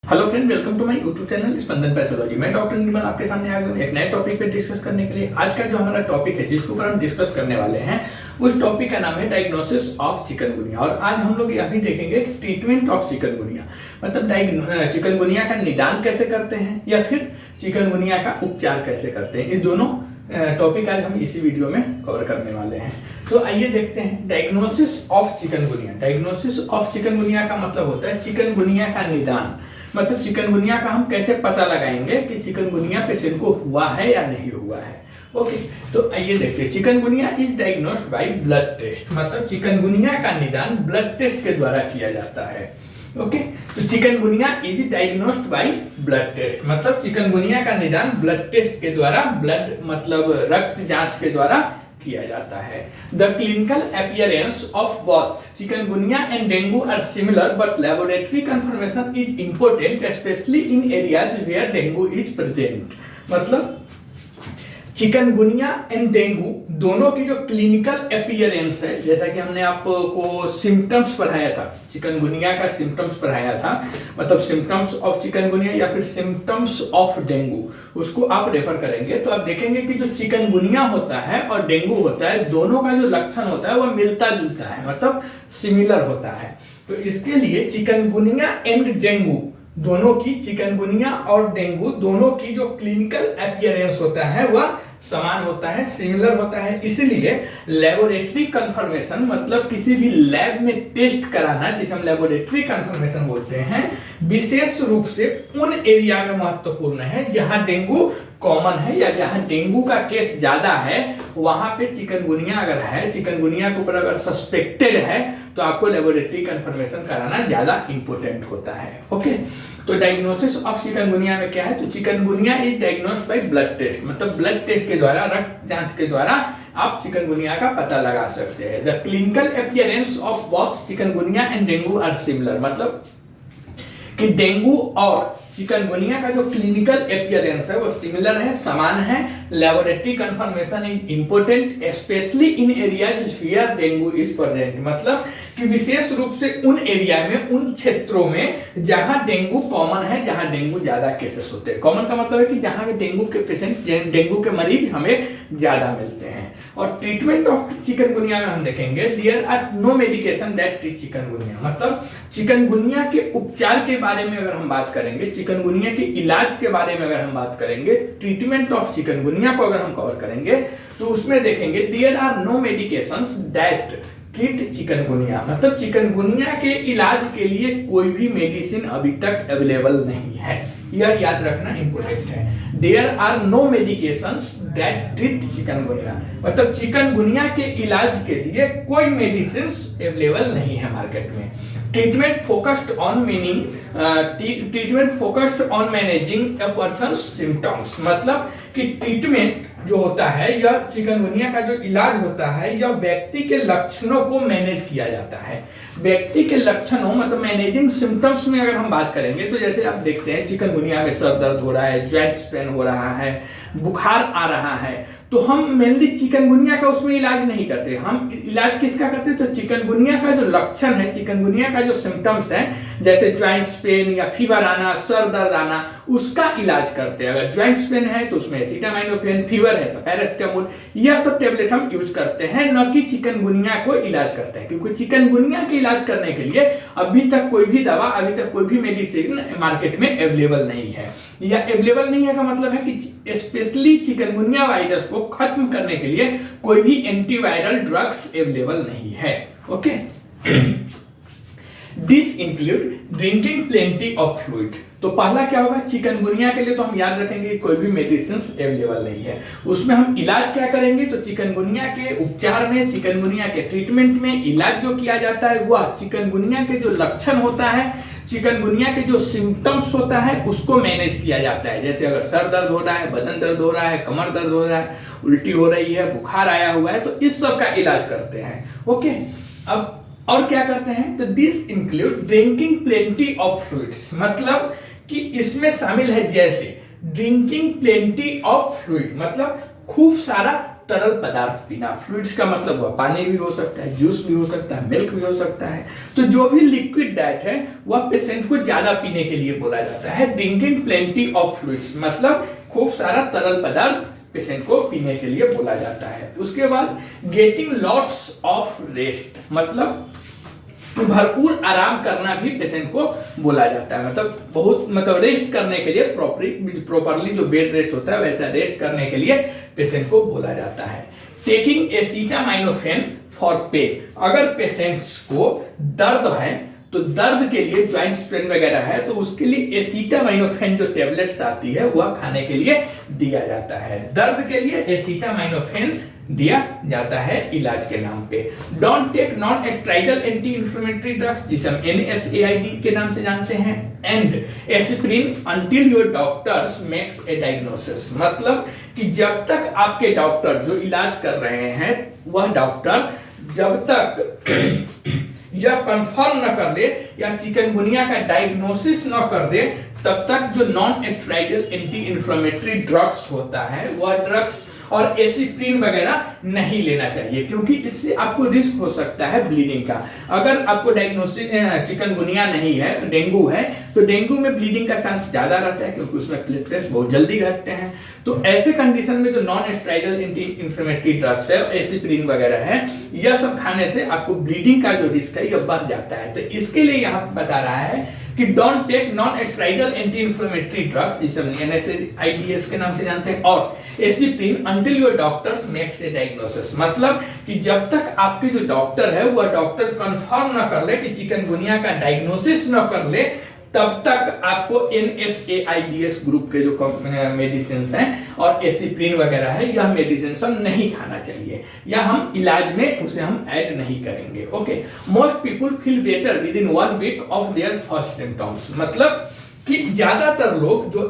Hello friend, welcome to my YouTube channel Spandan pathology. मैं doctor Nirmal आपके सामने आ गया हूं एक नए टॉपिक पे डिस्कस करने के लिए। आज का जो हमारा टॉपिक है जिसके ऊपर हम डिस्कस करने वाले हैं उस टॉपिक का नाम है डायग्नोसिस ऑफ चिकनगुनिया। और आज हम लोग अभी देखेंगे ट्रीटमेंट ऑफ चिकनगुनिया, मतलब चिकनगुनिया का निदान कैसे करते हैं या फिर चिकनगुनिया का उपचार कैसे करते हैं। ये दोनों टॉपिक आज हम इसी वीडियो में कवर करने वाले हैं। तो आइए देखते हैं diagnosis of chikungunya. Diagnosis of chikungunya का मतलब होता है चिकनगुनिया का निदान, मतलब चिकनगुनिया का हम कैसे पता लगाएंगे कि चिकनगुनिया पेशेंट को हुआ है या नहीं हुआ है। ओके, तो आइए देखते हैं। Chikungunya is diagnosed by blood test, मतलब चिकनगुनिया का निदान ब्लड टेस्ट के द्वारा किया जाता है। ओके, तो chikungunya is diagnosed by blood test, मतलब चिकनगुनिया का निदान ब्लड टेस्ट के द्वारा, ब्लड मतलब रक्त जांच के द्वारा किया जाता है। The clinical appearance of both chikungunya and dengue are similar but laboratory confirmation is important specially in areas where dengue is present. मतलब चिकनगुनिया एंड डेंगू दोनों की जो क्लिनिकल अपीयरेंस है, जैसा कि हमने आपको सिम्टम्स पढ़ाया था, चिकनगुनिया का सिम्टम्स पढ़ाया था, मतलब सिम्टम्स ऑफ चिकनगुनिया या फिर सिम्टम्स ऑफ डेंगू, उसको आप रेफर करेंगे तो आप देखेंगे कि जो चिकनगुनिया होता है और डेंगू होता है, दोनों का जो लक्षण होता है वह मिलता जुलता है, मतलब सिमिलर होता है। तो इसके लिए चिकनगुनिया एंड डेंगू दोनों की, चिकनगुनिया और डेंगू दोनों की जो क्लिनिकल अपीयरेंस होता है वह समान होता है, सिमिलर होता है। इसलिए लेबोरेटरी कंफर्मेशन, मतलब किसी भी लैब में टेस्ट कराना, जिसे हम लेबोरेटरी कंफर्मेशन बोलते हैं, विशेष रूप से उन एरिया में महत्वपूर्ण है जहां डेंगू कॉमन है या जहां डेंगू का केस ज्यादा है। वहां पे चिकनगुनिया अगर है, चिकनगुनिया के ऊपर अगर सस्पेक्टेड है तो आपको लेबोरेटरी कंफर्मेशन कराना ज्यादा इंपॉर्टेंट होता है। ओके, तो डायग्नोसिस ऑफ चिकनगुनिया में क्या है, तो chikungunya is diagnosed by blood test, मतलब ब्लड टेस्ट के द्वारा, रक्त जांच के द्वारा आप चिकनगुनिया का पता लगा सकते हैं। The clinical appearance of both chikungunya and dengue are similar, मतलब कि डेंगू और चिकनगुनिया का जो क्लिनिकल अपीयरेंस है वो सिमिलर है, समान है। Laboratory confirmation is important specially in areas where dengue is present, मतलब कि विशेष रूप से उन एरिया में, उन क्षेत्रों में जहां डेंगू कॉमन है, जहां डेंगू ज्यादा केसेस होते हैं। कॉमन का मतलब है कि जहां डेंगू के पेशेंट, डेंगू के मरीज हमें ज्यादा मिलते हैं। और ट्रीटमेंट ऑफ चिकनगुनिया में हम देखेंगे there are no medication that treat chikungunya, मतलब चिकनगुनिया के उपचार के बारे में अगर हम बात करेंगे, चिकनगुनिया के इलाज के बारे में अगर हम बात करेंगे, ट्रीटमेंट ऑफ चिकनगुनिया को अगर हम कवर करेंगे तो उसमें देखेंगे there are no medications that treat chikungunya, मतलब चिकनगुनिया के इलाज के लिए कोई भी मेडिसिन अभी तक अवेलेबल नहीं है, यह याद रखना इंपॉर्टेंट है। There are no medications that treat chikungunya, मतलब चिकनगुनिया के इलाज के लिए कोई मेडिसिन अवेलेबल नहीं है मार्केट में। Treatment focused on managing a persons symptoms, मतलब कि ट्रीटमेंट जो होता है या चिकनगुनिया का जो इलाज होता है या व्यक्ति के लक्षणों को मैनेज किया जाता है। व्यक्ति के लक्षणों, मतलब मैनेजिंग सिम्टम्स में अगर हम बात करेंगे तो जैसे आप देखते हैं चिकनगुनिया में सर दर्द हो रहा है, जॉइंट पेन हो रहा है, बुखार आ रहा है, तो हम मेनली चिकनगुनिया का उसमें इलाज नहीं करते। हम इलाज किसका करते हैं, तो चिकनगुनिया का जो लक्षण है, चिकनगुनिया का जो सिम्टम्स है, जैसे जॉइंट्स पेन या फीवर आना, सर दर्द आना, उसका इलाज करते हैं। अगर जॉइंट्स पेन है तो उसमें एसिटामिनोफेन, फीवर है तो पैरासिटामोल, यह सब टेबलेट हम यूज करते हैं, न कि चिकनगुनिया को इलाज करते हैं। क्योंकि चिकनगुनिया के इलाज करने के लिए अभी तक कोई भी दवा, अभी तक कोई भी मेडिसिन मार्केट में अवेलेबल नहीं है। या अवेलेबल नहीं है का मतलब है कि स्पेशली चिकनगुनिया वायरस को खत्म करने के लिए कोई भी एंटीवायरल ड्रग्स अवेलेबल नहीं है। Okay, this include drinking plenty of fluid. तो पहला क्या होगा, चिकनगुनिया के लिए तो हम याद रखेंगे कोई भी मेडिसिन अवेलेबल नहीं है। उसमें हम इलाज क्या करेंगे, तो चिकनगुनिया के उपचार में, चिकनगुनिया के ट्रीटमेंट में इलाज जो किया जाता है वह चिकनगुनिया के जो लक्षण होता है, चिकनगुनिया के जो सिम्टम्स होता है उसको मैनेज किया जाता है। जैसे अगर सर दर्द हो रहा है, बदन दर्द हो रहा है, कमर दर्द हो रहा है, उल्टी हो रही है, बुखार आया हुआ है, तो इस सब का इलाज करते हैं। ओके, अब और क्या करते हैं, तो this include drinking plenty of fluids, मतलब कि इसमें शामिल है जैसे ड्रिंकिंग प्लेंटी ऑफ फ्लूइड, मतलब खूब सारा तरल पदार्थ पीना। फ्लूइड्स का मतलब वह पानी भी हो सकता है, जूस भी हो सकता है, मिल्क भी हो सकता है। तो जो भी लिक्विड डाइट है वह पेशेंट को ज्यादा पीने के लिए बोला जाता है। ड्रिंकिंग प्लेंटी ऑफ फ्लूइड्स मतलब खूब सारा तरल पदार्थ पेशेंट को पीने के लिए बोला जाता है। उसके बाद गेटिंग लॉट्स ऑफ रेस्ट मतलब भरपूर आराम करना भी पेशेंट को बोला जाता है। मतलब रेस्ट करने के लिए प्रॉपरली जो बेड रेस्ट होता है वैसा रेस्ट करने के लिए पेशेंट को बोला जाता है। टेकिंग एसिटामिनोफेन फॉर पेन, अगर पेशेंट्स को दर्द है तो दर्द के लिए ज्वाइंट स्ट्रेन वगैरह है तो उसके लिए एसिटामिनोफेन जो टेबलेट्स आती है वह खाने के लिए दिया जाता है। दर्द के लिए एसिटामिनोफेन दिया जाता है इलाज के नाम पे। Don't take non steroidal anti inflammatory drugs जिसे हम NSAID के नाम से जानते हैं and aspirin until your doctors makes a diagnosis मतलब कि जब तक आपके डॉक्टर जो इलाज कर रहे हैं वह डॉक्टर जब तक यह कंफर्म न कर दे या चिकनगुनिया का डायग्नोसिस न कर दे तब तक जो non steroidal anti inflammatory drugs होता है वह ड्रग्स और एस्पिरिन वगैरह नहीं लेना चाहिए, क्योंकि इससे आपको रिस्क हो सकता है ब्लीडिंग का। अगर आपको डायग्नोसिस चिकनगुनिया नहीं है, डेंगू है, तो डेंगू में ब्लीडिंग का चांस ज्यादा रहता है क्योंकि उसमें प्लेटलेट्स बहुत जल्दी घटते हैं। तो ऐसे कंडीशन में जो non steroidal anti inflammatory drugs है, एस्पिरिन वगैरह है, यह सब खाने से आपको ब्लीडिंग का जो रिस्क है यह बढ़ जाता है। तो इसके लिए यहाँ बता रहा है कि don't take non steroidal anti inflammatory drugs जिसे हम NSAIDs के नाम से जानते हैं और aspirin until your doctors makes a diagnosis मतलब कि जब तक आपके जो डॉक्टर है वह डॉक्टर कंफर्म न कर ले कि चिकनगुनिया का डायग्नोसिस न कर ले तब तक आपको NSAIDs ग्रुप के जो मेडिसिन हैं और एस्पिरिन वगैरह है यह मेडिसिन सब नहीं खाना चाहिए या हम इलाज में उसे हम ऐड नहीं करेंगे। Okay, most people feel better within 1 week of their first symptoms मतलब कि ज्यादातर लोग जो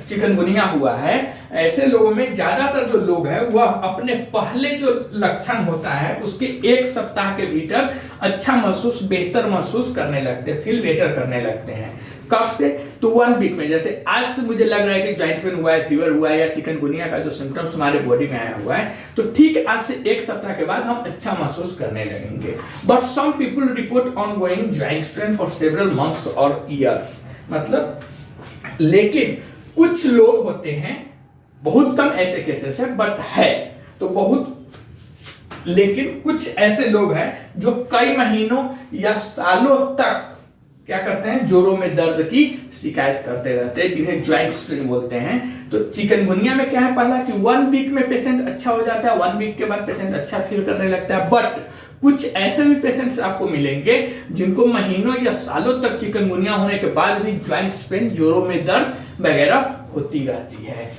चिकनगुनिया हुआ है ऐसे लोगों में ज्यादातर जो लोग हैं वह अपने पहले जो लक्षण होता है उसके 1 सप्ताह के भीतर अच्छा महसूस बेहतर महसूस करने लगते हैं, फील बेटर करने लगते हैं। कब से? तो 1 वीक में। जैसे आज से मुझे लग रहा है कि ज्वाइंट पेन हुआ है, फीवर हुआ है या चिकनगुनिया का जो सिम्टम्स हमारे बॉडी में आया हुआ है तो ठीक आज से 1 सप्ताह के बाद हम अच्छा महसूस करने लगेंगे। But some people report ongoing joint pain for several months और ईयर्स मतलब लेकिन कुछ लोग होते हैं, बहुत कम ऐसे केसेस है बट है तो बहुत, लेकिन कुछ ऐसे लोग हैं जो कई महीनों या सालों तक क्या करते हैं, जोड़ों में दर्द की शिकायत करते रहते हैं जिन्हें ज्वाइंट स्ट्रेन बोलते हैं। तो चिकनगुनिया में क्या है पहला कि 1 वीक में पेशेंट अच्छा हो जाता है, 1 वीक के बाद पेशेंट अच्छा फील करने लगता है। बट कुछ ऐसे भी पेशेंट्स आपको मिलेंगे जिनको महीनों या सालों तक चिकनगुनिया होने के बाद भी ज्वाइंट पेन, जोड़ों में दर्द वगैरह होती रहती है।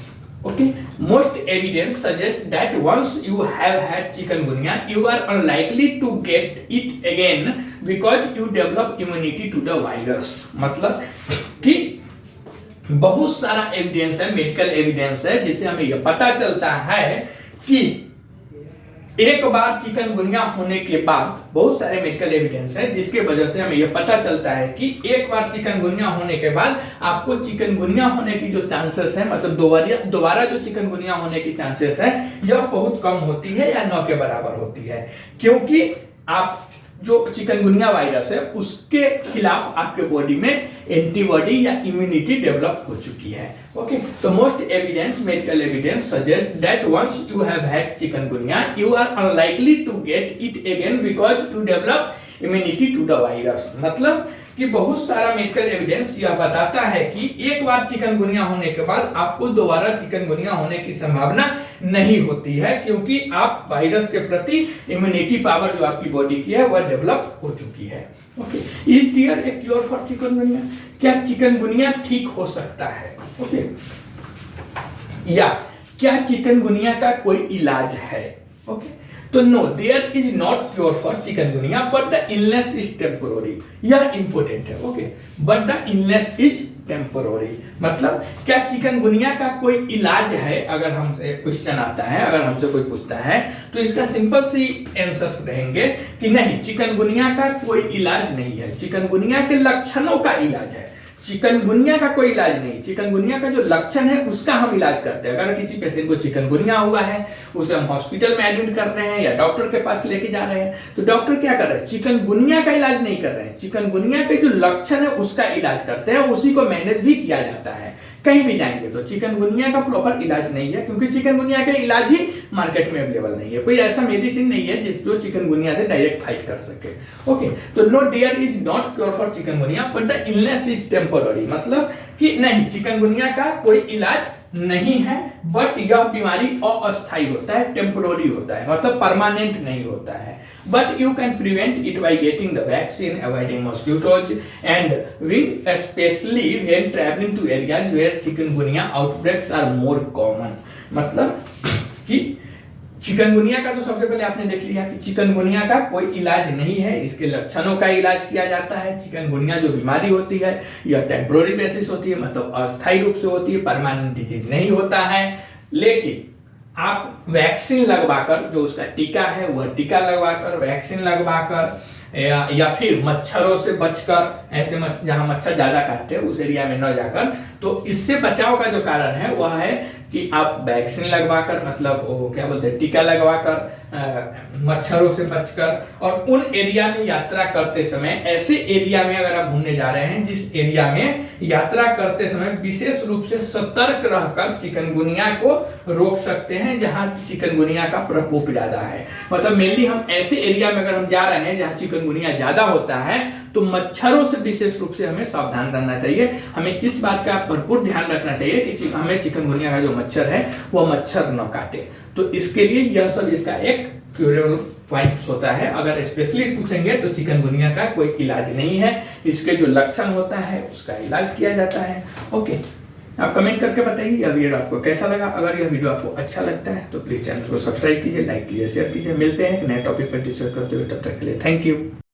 Okay, most evidence suggests that once you have had chikungunya, you are unlikely to get it again because you develop immunity to the virus. मतलब कि बहुत सारा एविडेंस है, मेडिकल एविडेंस है जिससे हमें यह पता चलता है कि एक बार चिकनगुनिया होने के बाद बहुत सारे मेडिकल एविडेंस है जिसके वजह से हमें यह पता चलता है कि एक बार चिकनगुनिया होने के बाद आपको चिकनगुनिया होने की जो चांसेस है मतलब दोबारा जो चिकनगुनिया होने की चांसेस है यह बहुत कम होती है या 9 के बराबर होती है, क्योंकि आप जो चिकनगुनिया वायरस है उसके खिलाफ आपके बॉडी में एंटीबॉडी या इम्यूनिटी डेवलप हो चुकी है। Okay, so most evidence, medical evidence suggests that once you have had chikungunya, you are unlikely to get it again because you develop immunity to the virus। मतलब कि बहुत सारा medical evidence यह बताता है कि एक बार चिकनगुनिया होने के बाद आपको दोबारा चिकनगुनिया होने की संभावना नहीं होती है, क्योंकि आप वायरस के प्रति इम्यूनिटी पावर जो आपकी बॉडी की है वह डेवलप हो चुकी है। Okay, is there a cure for chikungunya? क्या चिकनगुनिया ठीक हो सकता है? ओके, या क्या चिकनगुनिया का कोई इलाज है? ओके, तो no, there is not cure for chikungunya but the illness is temporary. यह इंपॉर्टेंट है। Okay, but the illness is temporary मतलब क्या चिकनगुनिया का कोई इलाज है? अगर हमसे क्वेश्चन आता है, अगर हमसे कोई पूछता है तो इसका सिंपल सी आंसर्स रहेंगे कि नहीं, चिकनगुनिया का कोई इलाज नहीं है। चिकनगुनिया के लक्षणों का इलाज है, चिकनगुनिया का कोई इलाज नहीं, चिकनगुनिया का जो लक्षण है उसका हम इलाज करते हैं। अगर किसी पेशेंट को चिकनगुनिया हुआ है, उसे हम हॉस्पिटल में एडमिट कर रहे हैं या डॉक्टर के पास लेके जा रहे हैं, तो डॉक्टर क्या कर रहे हैं, चिकनगुनिया का इलाज नहीं कर रहे हैं, चिकनगुनिया के जो लक्षण है उसका इलाज करते हैं, उसी को मैनेज भी किया जाता है। कहीं भी जाएंगे तो चिकनगुनिया का प्रॉपर इलाज नहीं है, क्योंकि चिकनगुनिया का इलाज ही मार्केट में अवेलेबल नहीं है। कोई ऐसा मेडिसिन नहीं है जो चिकनगुनिया से डायरेक्ट फाइट कर सके। ओके, तो no, there is not cure for chikungunya but the illness is temporary, मतलब कि नहीं, चिकनगुनिया का कोई इलाज नहीं है, बट यह बीमारी अस्थायी होता है, टेम्पोररी होता है, मतलब परमानेंट नहीं होता है। But you can prevent it by getting the vaccine, avoiding mosquitoes and wing, specially when travelling to areas where chikungunya outbreaks are more common. मतलब कि चिकनगुनिया का तो सबसे पहले आपने देख लिया कि चिकनगुनिया का कोई इलाज नहीं है, इसके लक्षणों का इलाज किया जाता है। चिकनगुनिया जो बीमारी होती है यह टेम्पोररी बेसिस होती है, मतलब अस्थायी रूप से होती है, परमानेंट डिजीज नहीं होता है। लेकिन आप वैक्सीन लगवाकर, जो उसका टीका है वह टीका लगवाकर, वैक्सीन लगवाकर या फिर मच्छरों से बचकर, ऐसे जहां मच्छर ज्यादा काटते हैं उस एरिया में न जाकर, तो इससे बचाव का जो कारण है वह है कि आप वैक्सीन लगवाकर, मतलब वो क्या बोलते हैं, टीका लगवाकर, मच्छरों से बचकर, और उन एरिया में यात्रा करते समय, ऐसे एरिया में अगर आप घूमने जा रहे हैं जिस एरिया में यात्रा करते समय विशेष रूप से सतर्क रहकर चिकनगुनिया को रोक सकते हैं, जहां चिकनगुनिया का प्रकोप ज्यादा है। मतलब मेनली हम ऐसे एरिया में अगर हम जा रहे हैं जहां चिकनगुनिया ज्यादा होता है, तो मच्छरों से विशेष रूप से हमें सावधान रहना चाहिए। हमें इस बात का भरपूर ध्यान रखना चाहिए कि हमें चिकनगुनिया का जो मच्छर है वह मच्छर न काटे। तो इसके लिए यह सब इसका एक क्यूरेबल पॉइंट्स होता है। अगर स्पेशली पूछेंगे तो चिकनगुनिया का कोई इलाज नहीं है, इसके जो लक्षण होता है उसका इलाज किया जाता है। ओके, आप कमेंट करके बताइए यह वीडियो आपको कैसा लगा। अगर यह वीडियो आपको अच्छा लगता है तो प्लीज चैनल को सब्सक्राइब कीजिए, लाइक कीजिए, शेयर कीजिए। मिलते हैं एक नए टॉपिक पर डिस्कस करते हुए, तब तक के लिए थैंक यू।